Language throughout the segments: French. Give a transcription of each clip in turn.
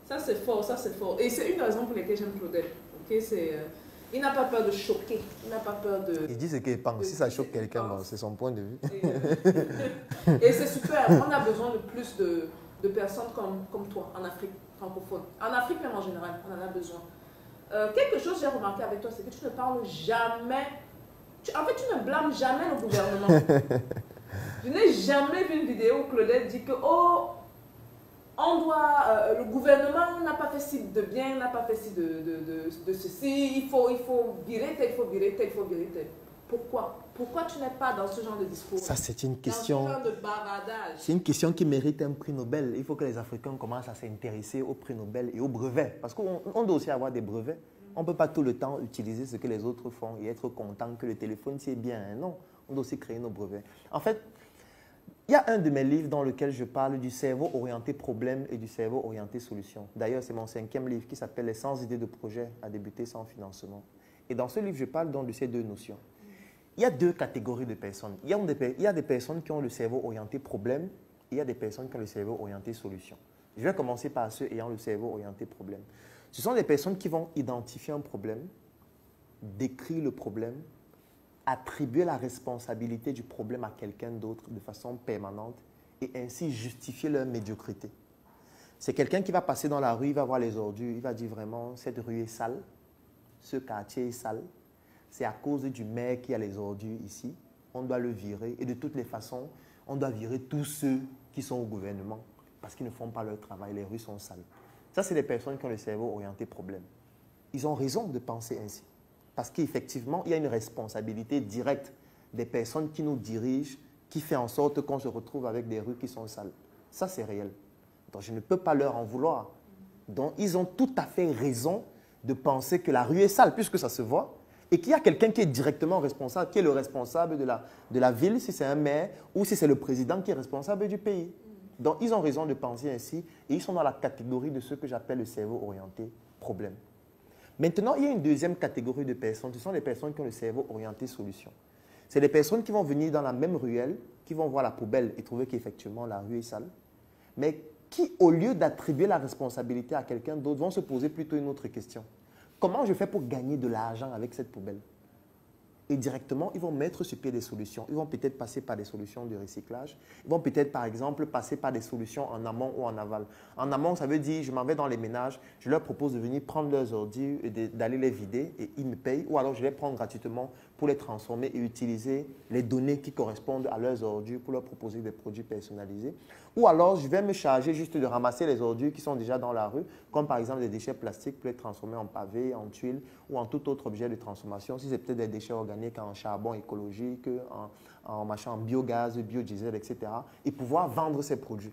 Ça, c'est fort, ça, c'est fort. Et c'est une raison pour laquelle j'aime Claudel. Ok, il n'a pas peur de choquer. Il n'a pas peur de... Il dit ce qu'il pense. Si ça choque quelqu'un, bon, c'est son point de vue. Et c'est super. On a besoin de plus de personnes comme toi en Afrique francophone. En Afrique même en général, on en a besoin. Quelque chose que j'ai remarqué avec toi, c'est que tu ne parles jamais... En fait, tu ne blâmes jamais le gouvernement. Je n'ai jamais vu une vidéo où Claudel dit que, oh, le gouvernement n'a pas fait ci de bien, n'a pas fait ci de ceci, il faut virer tel, il faut virer tel, il faut virer tel. Pourquoi? Pourquoi tu n'es pas dans ce genre de discours? Ça, c'est une question... Dans ce genre de bavardage. C'est une question qui mérite un prix Nobel. Il faut que les Africains commencent à s'intéresser au prix Nobel et aux brevets. Parce qu'on doit aussi avoir des brevets. On ne peut pas tout le temps utiliser ce que les autres font et être content que le téléphone, c'est bien. Non, on doit aussi créer nos brevets. En fait, il y a un de mes livres dans lequel je parle du cerveau orienté problème et du cerveau orienté solution. D'ailleurs, c'est mon 5e livre qui s'appelle « Les 100 idées de projet à débuter sans financement ». Et dans ce livre, je parle donc de ces deux notions. Il y a deux catégories de personnes. Il y a des personnes qui ont le cerveau orienté problème et il y a des personnes qui ont le cerveau orienté solution. Je vais commencer par ceux ayant le cerveau orienté problème. Ce sont des personnes qui vont identifier un problème, décrire le problème, attribuer la responsabilité du problème à quelqu'un d'autre de façon permanente et ainsi justifier leur médiocrité. C'est quelqu'un qui va passer dans la rue, il va voir les ordures, il va dire vraiment cette rue est sale, ce quartier est sale, c'est à cause du maire qui a les ordures ici, on doit le virer et de toutes les façons, on doit virer tous ceux qui sont au gouvernement parce qu'ils ne font pas leur travail, les rues sont sales. Ça, c'est des personnes qui ont le cerveau orienté problème. Ils ont raison de penser ainsi. Parce qu'effectivement, il y a une responsabilité directe des personnes qui nous dirigent, qui fait en sorte qu'on se retrouve avec des rues qui sont sales. Ça, c'est réel. Donc, je ne peux pas leur en vouloir. Donc, ils ont tout à fait raison de penser que la rue est sale, puisque ça se voit, et qu'il y a quelqu'un qui est directement responsable, qui est le responsable de la ville, si c'est un maire, ou si c'est le président qui est responsable du pays. Donc, ils ont raison de penser ainsi, et ils sont dans la catégorie de ce que j'appelle le cerveau orienté problème. Maintenant, il y a une deuxième catégorie de personnes. Ce sont les personnes qui ont le cerveau orienté solution. C'est les personnes qui vont venir dans la même ruelle, qui vont voir la poubelle et trouver qu'effectivement la rue est sale, mais qui, au lieu d'attribuer la responsabilité à quelqu'un d'autre, vont se poser plutôt une autre question. Comment je fais pour gagner de l'argent avec cette poubelle? Et directement, ils vont mettre sur pied des solutions. Ils vont peut-être passer par des solutions de recyclage. Ils vont peut-être, par exemple, passer par des solutions en amont ou en aval. En amont, ça veut dire, je m'en vais dans les ménages, je leur propose de venir prendre leurs ordures et d'aller les vider et ils me payent. Ou alors, je les prends gratuitement pour les transformer et utiliser les données qui correspondent à leurs ordures pour leur proposer des produits personnalisés. Ou alors, je vais me charger juste de ramasser les ordures qui sont déjà dans la rue, comme par exemple des déchets plastiques pour les transformer en pavés, en tuiles ou en tout autre objet de transformation. Si c'est peut-être des déchets organiques en charbon écologique, en biogaz, biodiesel, etc. et pouvoir vendre ces produits.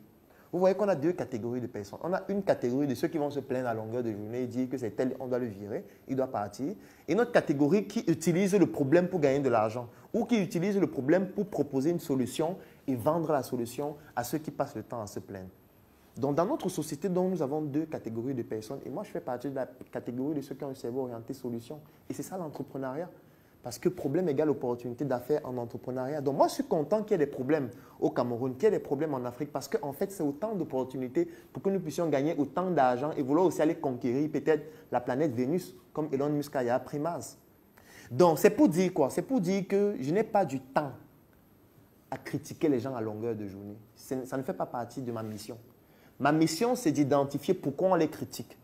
Vous voyez qu'on a deux catégories de personnes. On a une catégorie de ceux qui vont se plaindre à longueur de journée et dire que c'est tel, on doit le virer, il doit partir. Et une autre catégorie qui utilise le problème pour gagner de l'argent ou qui utilise le problème pour proposer une solution et vendre la solution à ceux qui passent le temps à se plaindre. Donc, dans notre société, nous avons deux catégories de personnes. Et moi, je fais partie de la catégorie de ceux qui ont un cerveau orienté solution. Et c'est ça l'entrepreneuriat. Parce que problème égale opportunité d'affaires en entrepreneuriat. Donc, moi, je suis content qu'il y ait des problèmes au Cameroun, qu'il y ait des problèmes en Afrique, parce qu'en fait, c'est autant d'opportunités pour que nous puissions gagner autant d'argent et vouloir aussi aller conquérir peut-être la planète Vénus, comme Elon Musk a pris Mars. Donc, c'est pour dire quoi? C'est pour dire que je n'ai pas du temps à critiquer les gens à longueur de journée. Ça ne fait pas partie de ma mission. Ma mission, c'est d'identifier pourquoi on les critique,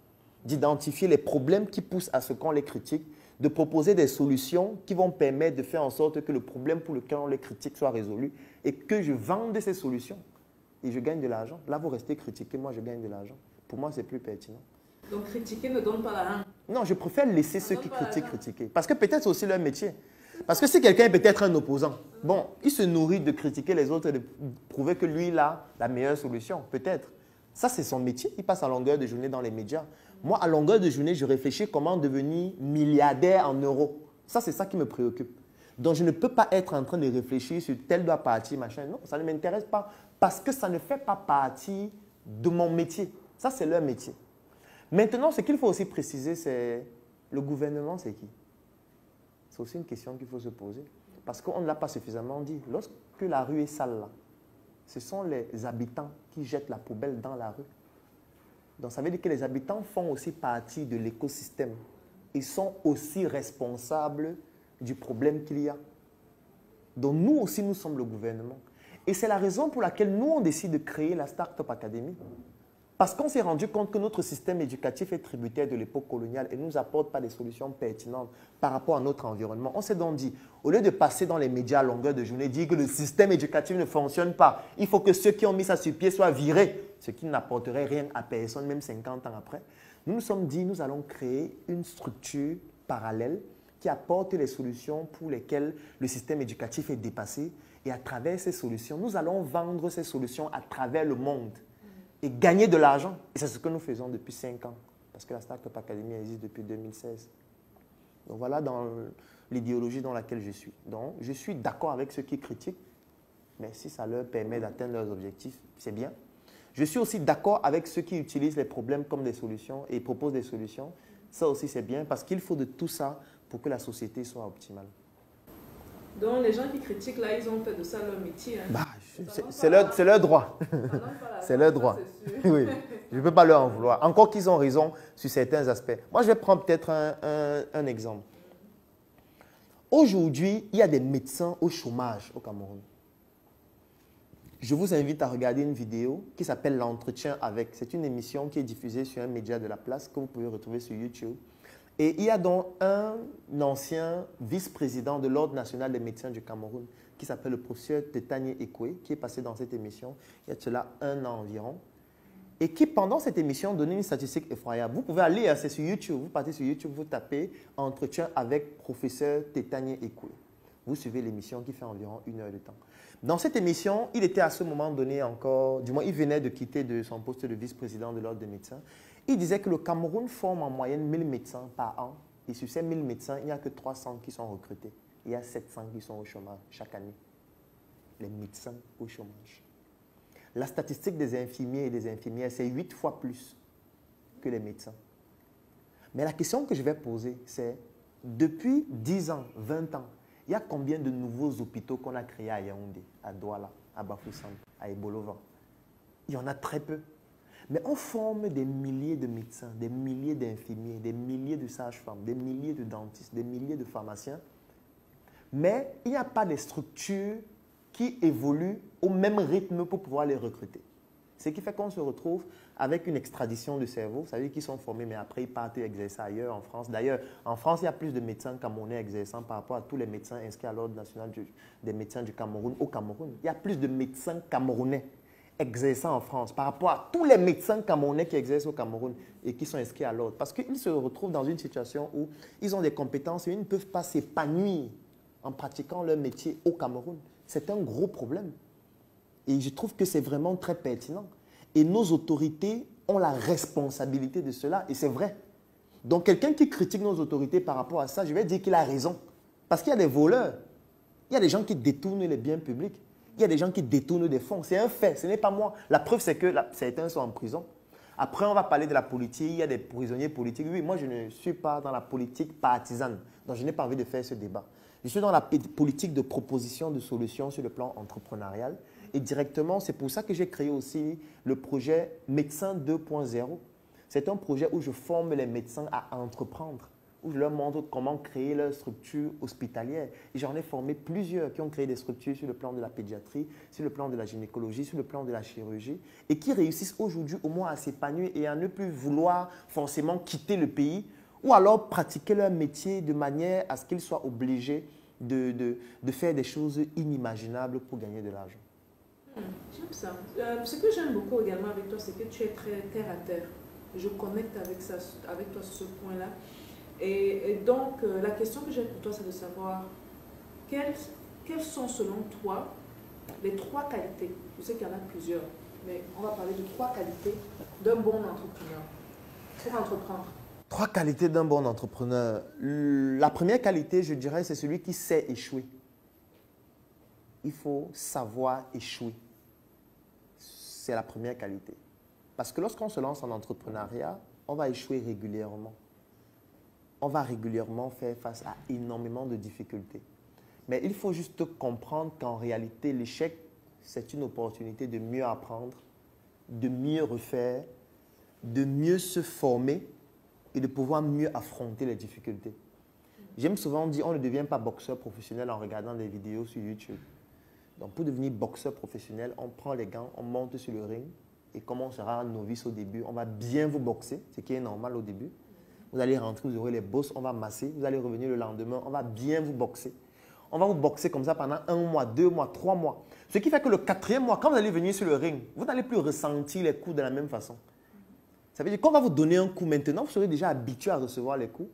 d'identifier les problèmes qui poussent à ce qu'on les critique, de proposer des solutions qui vont permettre de faire en sorte que le problème pour lequel on les critique soit résolu et que je vende ces solutions et je gagne de l'argent. Là, vous restez critiqué, moi, je gagne de l'argent. Pour moi, c'est plus pertinent. Donc, critiquer ne donne pas la haine. Non, je préfère laisser ceux qui critiquent critiquer. Parce que peut-être c'est aussi leur métier. Parce que si quelqu'un est peut-être un opposant, bon, il se nourrit de critiquer les autres et de prouver que lui, il a la meilleure solution, peut-être. Ça, c'est son métier. Il passe à longueur de journée dans les médias. Moi, à longueur de journée, je réfléchis comment devenir milliardaire en euros. Ça, c'est ça qui me préoccupe. Donc, je ne peux pas être en train de réfléchir sur tel doit partir, machin. Non, ça ne m'intéresse pas parce que ça ne fait pas partie de mon métier. Ça, c'est leur métier. Maintenant, ce qu'il faut aussi préciser, c'est le gouvernement, c'est qui? C'est aussi une question qu'il faut se poser. Parce qu'on ne l'a pas suffisamment dit. Lorsque la rue est sale, là, ce sont les habitants qui jettent la poubelle dans la rue. Donc ça veut dire que les habitants font aussi partie de l'écosystème. Ils sont aussi responsables du problème qu'il y a. Donc nous aussi, nous sommes le gouvernement. Et c'est la raison pour laquelle nous, on décide de créer la Startup Academy. Parce qu'on s'est rendu compte que notre système éducatif est tributaire de l'époque coloniale et ne nous apporte pas des solutions pertinentes par rapport à notre environnement. On s'est donc dit, au lieu de passer dans les médias à longueur de journée, dire que le système éducatif ne fonctionne pas, il faut que ceux qui ont mis ça sur pied soient virés, ce qui n'apporterait rien à personne, même 50 ans après. Nous nous sommes dit, nous allons créer une structure parallèle qui apporte les solutions pour lesquelles le système éducatif est dépassé. Et à travers ces solutions, nous allons vendre ces solutions à travers le monde et gagner de l'argent. Et c'est ce que nous faisons depuis 5 ans, parce que la Startup Academy existe depuis 2016. Donc voilà dans l'idéologie dans laquelle je suis. Donc je suis d'accord avec ceux qui critiquent, mais si ça leur permet d'atteindre leurs objectifs, c'est bien. Je suis aussi d'accord avec ceux qui utilisent les problèmes comme des solutions et proposent des solutions. Ça aussi c'est bien, parce qu'il faut de tout ça pour que la société soit optimale. Donc les gens qui critiquent là, ils ont fait de ça leur métier. Hein. Bah, c'est leur droit. C'est leur droit. Oui, je ne peux pas leur en vouloir. Encore qu'ils ont raison sur certains aspects. Moi, je vais prendre peut-être un exemple. Aujourd'hui, il y a des médecins au chômage au Cameroun. Je vous invite à regarder une vidéo qui s'appelle L'entretien avec. C'est une émission qui est diffusée sur un média de la place que vous pouvez retrouver sur YouTube. Et il y a donc un ancien vice-président de l'Ordre national des médecins du Cameroun qui s'appelle le professeur Tétanié Ekoué, qui est passé dans cette émission il y a de cela 1 an environ, et qui, pendant cette émission, donnait une statistique effroyable. Vous pouvez aller, c'est sur YouTube, vous partez sur YouTube, vous tapez « Entretien avec professeur Tétanié Ekoué ». Vous suivez l'émission qui fait environ 1 heure de temps. Dans cette émission, il était à ce moment donné encore, du moins il venait de quitter de son poste de vice-président de l'Ordre des médecins. Il disait que le Cameroun forme en moyenne 1000 médecins par an. Et sur ces 1000 médecins, il n'y a que 300 qui sont recrutés. Il y a 700 qui sont au chômage chaque année. Les médecins au chômage. La statistique des infirmiers et des infirmières, c'est 8 fois plus que les médecins. Mais la question que je vais poser, c'est depuis 10 ans, 20 ans, il y a combien de nouveaux hôpitaux qu'on a créés à Yaoundé, à Douala, à Bafoussam, à Ebolovan? Il y en a très peu. Mais on forme des milliers de médecins, des milliers d'infirmiers, des milliers de sages-femmes, des milliers de dentistes, des milliers de pharmaciens. Mais il n'y a pas de structures qui évoluent au même rythme pour pouvoir les recruter. Ce qui fait qu'on se retrouve avec une extradition de cerveau. Ça veut dire qu'ils sont formés, mais après ils partent exercer ailleurs en France. D'ailleurs, en France, il y a plus de médecins camerounais exerçant par rapport à tous les médecins inscrits à l'Ordre national des médecins du Cameroun au Cameroun. Il y a plus de médecins camerounais exerçant en France par rapport à tous les médecins camerounais qui exercent au Cameroun et qui sont inscrits à l'ordre. Parce qu'ils se retrouvent dans une situation où ils ont des compétences et ils ne peuvent pas s'épanouir en pratiquant leur métier au Cameroun. C'est un gros problème. Et je trouve que c'est vraiment très pertinent. Et nos autorités ont la responsabilité de cela et c'est vrai. Donc quelqu'un qui critique nos autorités par rapport à ça, je vais dire qu'il a raison. Parce qu'il y a des voleurs. Il y a des gens qui détournent les biens publics. Il y a des gens qui détournent des fonds. C'est un fait, ce n'est pas moi. La preuve, c'est que certains sont en prison. Après, on va parler de la politique. Il y a des prisonniers politiques. Oui, moi, je ne suis pas dans la politique partisane. Donc, je n'ai pas envie de faire ce débat. Je suis dans la politique de proposition de solutions sur le plan entrepreneurial. Et directement, c'est pour ça que j'ai créé aussi le projet Médecin 2.0. C'est un projet où je forme les médecins à entreprendre, où je leur montre comment créer leur structure hospitalière. Et j'en ai formé plusieurs qui ont créé des structures sur le plan de la pédiatrie, sur le plan de la gynécologie, sur le plan de la chirurgie, et qui réussissent aujourd'hui au moins à s'épanouir et à ne plus vouloir forcément quitter le pays, ou alors pratiquer leur métier de manière à ce qu'ils soient obligés de faire des choses inimaginables pour gagner de l'argent. J'aime ça. Ce que j'aime beaucoup également avec toi, c'est que tu es très terre à terre. Je connecte avec toi sur ce point-là. Et donc, la question que j'ai pour toi, c'est de savoir quelles sont selon toi les 3 qualités, je sais qu'il y en a plusieurs, mais on va parler de 3 qualités d'un bon entrepreneur pour entreprendre. 3 qualités d'un bon entrepreneur. La première qualité, je dirais, c'est celui qui sait échouer. Il faut savoir échouer. C'est la première qualité. Parce que lorsqu'on se lance en entrepreneuriat, on va échouer régulièrement. On va régulièrement faire face à énormément de difficultés. Mais il faut juste comprendre qu'en réalité, l'échec, c'est une opportunité de mieux apprendre, de mieux refaire, de mieux se former et de pouvoir mieux affronter les difficultés. J'aime souvent dire, on ne devient pas boxeur professionnel en regardant des vidéos sur YouTube. Donc, pour devenir boxeur professionnel, on prend les gants, on monte sur le ring. Et comme on sera novice au début, on va bien vous boxer, ce qui est normal au début. Vous allez rentrer, vous aurez les bosses, on va masser. Vous allez revenir le lendemain, on va bien vous boxer. On va vous boxer comme ça pendant 1 mois, 2 mois, 3 mois. Ce qui fait que le 4e mois, quand vous allez venir sur le ring, vous n'allez plus ressentir les coups de la même façon. Ça veut dire qu'on va vous donner un coup maintenant, vous serez déjà habitué à recevoir les coups.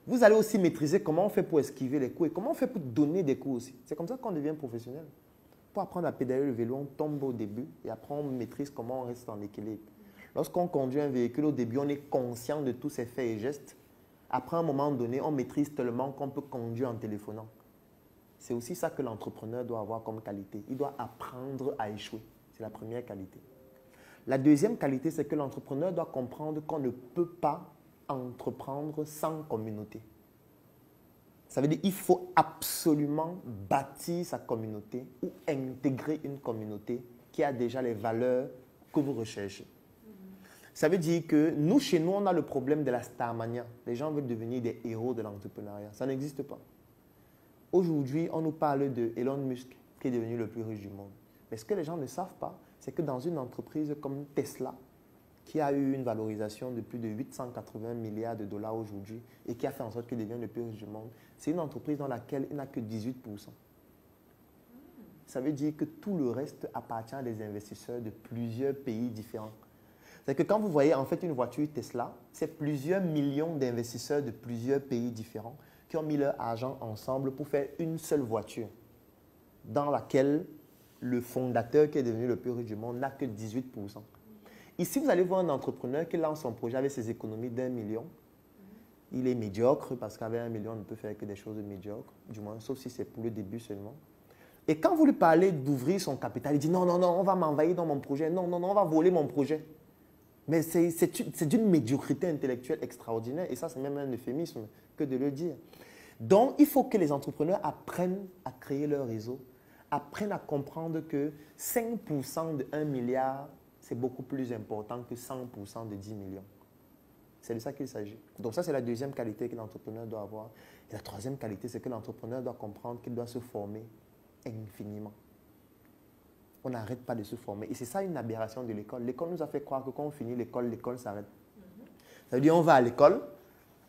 Vous allez aussi maîtriser comment on fait pour esquiver les coups et comment on fait pour donner des coups aussi. C'est comme ça qu'on devient professionnel. Pour apprendre à pédaler le vélo, on tombe au début et après on maîtrise comment on reste en équilibre. Lorsqu'on conduit un véhicule, au début, on est conscient de tous ses faits et gestes. Après un moment donné, on maîtrise tellement qu'on peut conduire en téléphonant. C'est aussi ça que l'entrepreneur doit avoir comme qualité. Il doit apprendre à échouer. C'est la première qualité. La deuxième qualité, c'est que l'entrepreneur doit comprendre qu'on ne peut pas entreprendre sans communauté. Ça veut dire qu'il faut absolument bâtir sa communauté ou intégrer une communauté qui a déjà les valeurs que vous recherchez. Ça veut dire que nous, chez nous, on a le problème de la starmania. Les gens veulent devenir des héros de l'entrepreneuriat. Ça n'existe pas. Aujourd'hui, on nous parle de Elon Musk, qui est devenu le plus riche du monde. Mais ce que les gens ne savent pas, c'est que dans une entreprise comme Tesla, qui a eu une valorisation de plus de 880 milliards de dollars aujourd'hui et qui a fait en sorte qu'il devienne le plus riche du monde, c'est une entreprise dans laquelle il n'a que 18%. Ça veut dire que tout le reste appartient à des investisseurs de plusieurs pays différents. C'est que quand vous voyez en fait une voiture Tesla, c'est plusieurs millions d'investisseurs de plusieurs pays différents qui ont mis leur argent ensemble pour faire une seule voiture dans laquelle le fondateur qui est devenu le plus riche du monde n'a que 18%. Ici, vous allez voir un entrepreneur qui lance son projet avec ses économies d'1 million. Il est médiocre parce qu'avec 1 million, on ne peut faire que des choses médiocres, du moins, sauf si c'est pour le début seulement. Et quand vous lui parlez d'ouvrir son capital, il dit non, non, non, on va m'envahir dans mon projet. Non, non, non, on va voler mon projet. Mais c'est d'une médiocrité intellectuelle extraordinaire. Et ça, c'est même un euphémisme que de le dire. Donc, il faut que les entrepreneurs apprennent à créer leur réseau, apprennent à comprendre que 5% de 1 milliard, c'est beaucoup plus important que 100% de 10 millions. C'est de ça qu'il s'agit. Donc ça, c'est la deuxième qualité que l'entrepreneur doit avoir. Et la troisième qualité, c'est que l'entrepreneur doit comprendre qu'il doit se former infiniment. On n'arrête pas de se former. Et c'est ça une aberration de l'école. L'école nous a fait croire que quand on finit l'école, l'école s'arrête. Ça veut dire on va à l'école,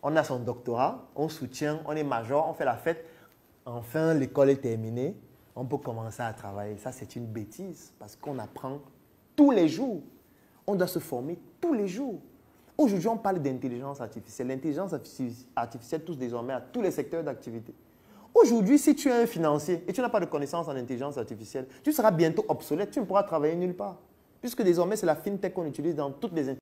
on a son doctorat, on soutient, on est major, on fait la fête. Enfin, l'école est terminée, on peut commencer à travailler. Ça, c'est une bêtise parce qu'on apprend tous les jours. On doit se former tous les jours. Aujourd'hui, on parle d'intelligence artificielle. L'intelligence artificielle touche désormais à tous les secteurs d'activité. Aujourd'hui, si tu es un financier et tu n'as pas de connaissances en intelligence artificielle, tu seras bientôt obsolète, tu ne pourras travailler nulle part. Puisque désormais, c'est la fintech qu'on utilise dans toutes les institutions.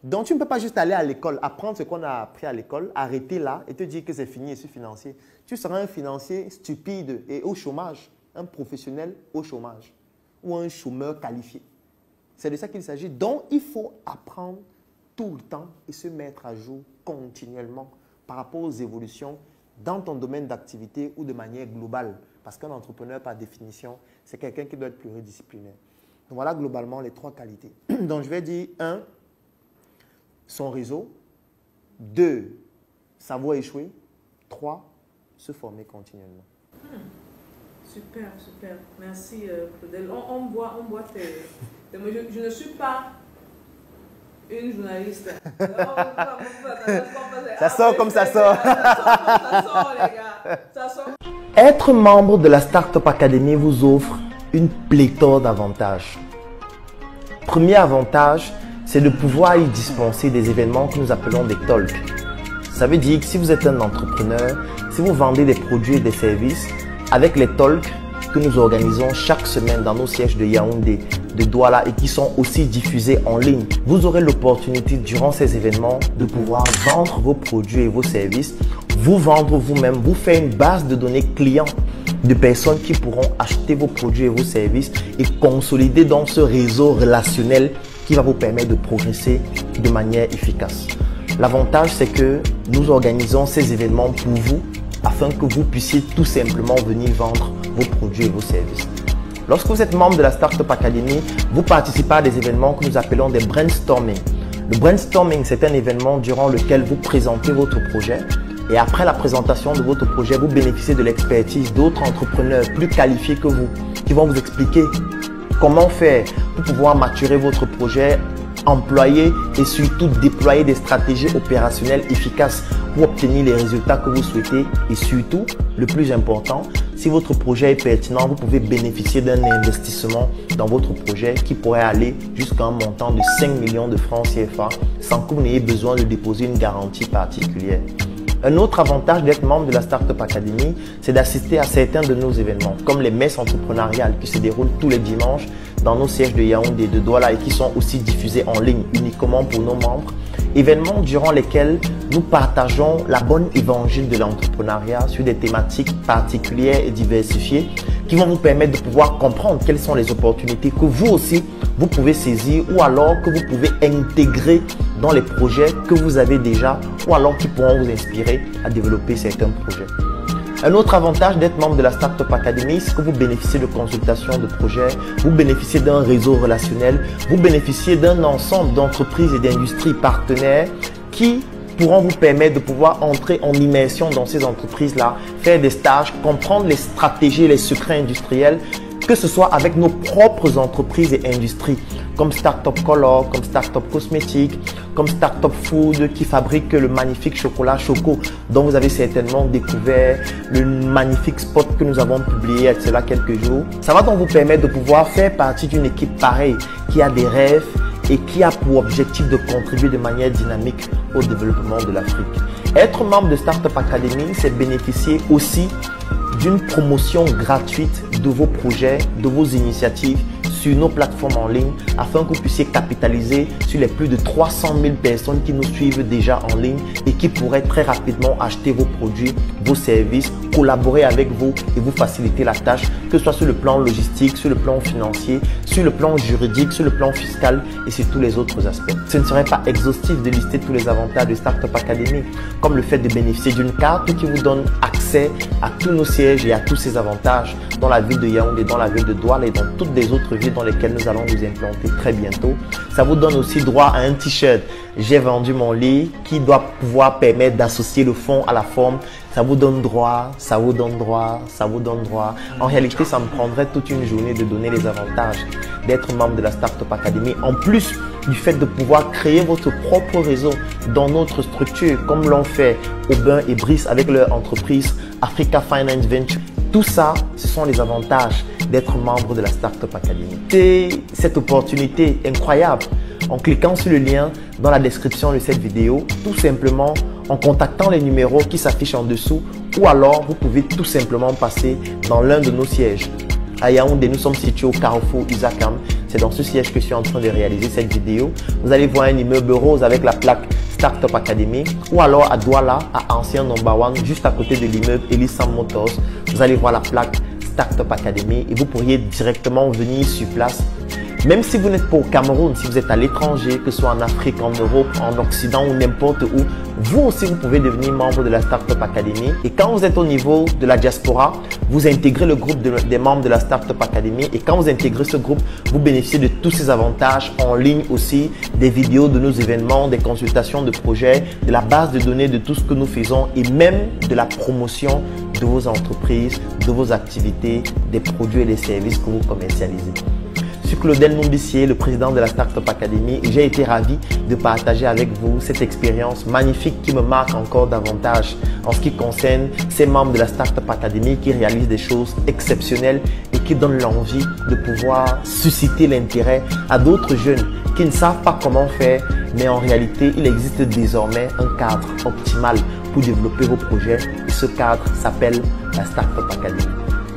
Donc, tu ne peux pas juste aller à l'école, apprendre ce qu'on a appris à l'école, arrêter là et te dire que c'est fini et je suis financier. Tu seras un financier stupide et au chômage, un professionnel au chômage ou un chômeur qualifié. C'est de ça qu'il s'agit. Donc, il faut apprendre tout le temps et se mettre à jour continuellement par rapport aux évolutions dans ton domaine d'activité ou de manière globale. Parce qu'un entrepreneur, par définition, c'est quelqu'un qui doit être pluridisciplinaire. Donc, voilà globalement les 3 qualités. Donc, je vais dire 1, son réseau. 2, savoir échouer. 3, se former continuellement. Super, super. Merci, Claudel. On voit tes mots. Je ne suis pas une journaliste. Ça sort comme ça sort. Ça sort, les gars. Ça sort. Être membre de la Startup Academy vous offre une pléthore d'avantages. Premier avantage, c'est de pouvoir y dispenser des événements que nous appelons des talks. Ça veut dire que si vous êtes un entrepreneur, si vous vendez des produits et des services, avec les talks que nous organisons chaque semaine dans nos sièges de Yaoundé, de Douala et qui sont aussi diffusés en ligne, vous aurez l'opportunité durant ces événements de pouvoir vendre vos produits et vos services, vous vendre vous-même, vous faire une base de données clients de personnes qui pourront acheter vos produits et vos services et consolider dans ce réseau relationnel qui va vous permettre de progresser de manière efficace. L'avantage, c'est que nous organisons ces événements pour vous afin que vous puissiez tout simplement venir vendre vos produits et vos services. Lorsque vous êtes membre de la Startup Academy, vous participez à des événements que nous appelons des brainstorming. Le brainstorming, c'est un événement durant lequel vous présentez votre projet et après la présentation de votre projet, vous bénéficiez de l'expertise d'autres entrepreneurs plus qualifiés que vous qui vont vous expliquer comment faire pour pouvoir maturer votre projet, employer et surtout déployer des stratégies opérationnelles efficaces pour obtenir les résultats que vous souhaitez et surtout, le plus important, si votre projet est pertinent, vous pouvez bénéficier d'un investissement dans votre projet qui pourrait aller jusqu'à un montant de 5 millions de francs CFA sans que vous n'ayez besoin de déposer une garantie particulière. Un autre avantage d'être membre de la Startup Academy, c'est d'assister à certains de nos événements, comme les messes entrepreneuriales qui se déroulent tous les dimanches dans nos sièges de Yaoundé et de Douala et qui sont aussi diffusés en ligne uniquement pour nos membres. Événements durant lesquels nous partageons la bonne évangile de l'entrepreneuriat sur des thématiques particulières et diversifiées qui vont vous permettre de pouvoir comprendre quelles sont les opportunités que vous aussi, vous pouvez saisir ou alors que vous pouvez intégrer dans les projets que vous avez déjà ou alors qui pourront vous inspirer à développer certains projets. Un autre avantage d'être membre de la Startup Academy, c'est que vous bénéficiez de consultations de projets, vous bénéficiez d'un réseau relationnel, vous bénéficiez d'un ensemble d'entreprises et d'industries partenaires qui pourront vous permettre de pouvoir entrer en immersion dans ces entreprises-là, faire des stages, comprendre les stratégies et les secrets industriels, que ce soit avec nos propres entreprises et industries, comme Startup Color, comme Startup Cosmétique, comme Startup Food qui fabrique le magnifique chocolat Choco dont vous avez certainement découvert le magnifique spot que nous avons publié il y a cela quelques jours. Ça va donc vous permettre de pouvoir faire partie d'une équipe pareille qui a des rêves et qui a pour objectif de contribuer de manière dynamique au développement de l'Afrique. Être membre de Startup Academy, c'est bénéficier aussi d'une promotion gratuite de vos projets, de vos initiatives sur nos plateformes en ligne afin que vous puissiez capitaliser sur les plus de 300 000 personnes qui nous suivent déjà en ligne et qui pourraient très rapidement acheter vos produits, vos services, collaborer avec vous et vous faciliter la tâche, que ce soit sur le plan logistique, sur le plan financier, sur le plan juridique, sur le plan fiscal et sur tous les autres aspects. Ce ne serait pas exhaustif de lister tous les avantages de Startup Academy, comme le fait de bénéficier d'une carte qui vous donne accès à tous nos sièges et à tous ces avantages dans la ville de Yaoundé, dans la ville de Douala et dans toutes les autres villes dans lesquelles nous allons nous implanter très bientôt. Ça vous donne aussi droit à un t-shirt « J'ai vendu mon lit » qui doit pouvoir permettre d'associer le fond à la forme. Ça vous donne droit, ça vous donne droit, ça vous donne droit. En réalité, ça me prendrait toute une journée de donner les avantages d'être membre de la Startup Academy. En plus du fait de pouvoir créer votre propre réseau dans notre structure, comme l'ont fait Aubin et Brice avec leur entreprise Africa Finance Venture. Tout ça, ce sont les avantages d'être membre de la Startup Academy. C'est cette opportunité incroyable en cliquant sur le lien dans la description de cette vidéo, tout simplement en contactant les numéros qui s'affichent en dessous ou alors vous pouvez tout simplement passer dans l'un de nos sièges. À Yaoundé, nous sommes situés au Carrefour Isakam. C'est dans ce siège que je suis en train de réaliser cette vidéo. Vous allez voir un immeuble rose avec la plaque Startup Academy ou alors à Douala, à Ancien Number One, juste à côté de l'immeuble Elisam Motors. Vous allez voir la plaque Startup Academy et vous pourriez directement venir sur place. Même si vous n'êtes pas au Cameroun, si vous êtes à l'étranger, que ce soit en Afrique, en Europe, en Occident ou n'importe où, vous aussi vous pouvez devenir membre de la Startup Academy. Et quand vous êtes au niveau de la diaspora, vous intégrez le groupe des membres de la Startup Academy. Et quand vous intégrez ce groupe, vous bénéficiez de tous ces avantages en ligne aussi, des vidéos de nos événements, des consultations de projets, de la base de données de tout ce que nous faisons et même de la promotion de vos entreprises, de vos activités, des produits et des services que vous commercialisez. Je suis Claudel Numbissier, le président de la Startup Academy et j'ai été ravi de partager avec vous cette expérience magnifique qui me marque encore davantage en ce qui concerne ces membres de la Startup Academy qui réalisent des choses exceptionnelles et qui donnent l'envie de pouvoir susciter l'intérêt à d'autres jeunes qui ne savent pas comment faire, mais en réalité, il existe désormais un cadre optimal pour développer vos projets et ce cadre s'appelle la Startup Academy.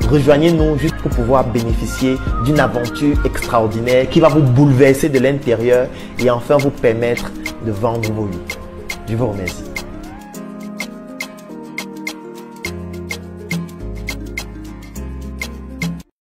Rejoignez-nous juste pour pouvoir bénéficier d'une aventure extraordinaire qui va vous bouleverser de l'intérieur et enfin vous permettre de vendre vos livres. Je vous remercie.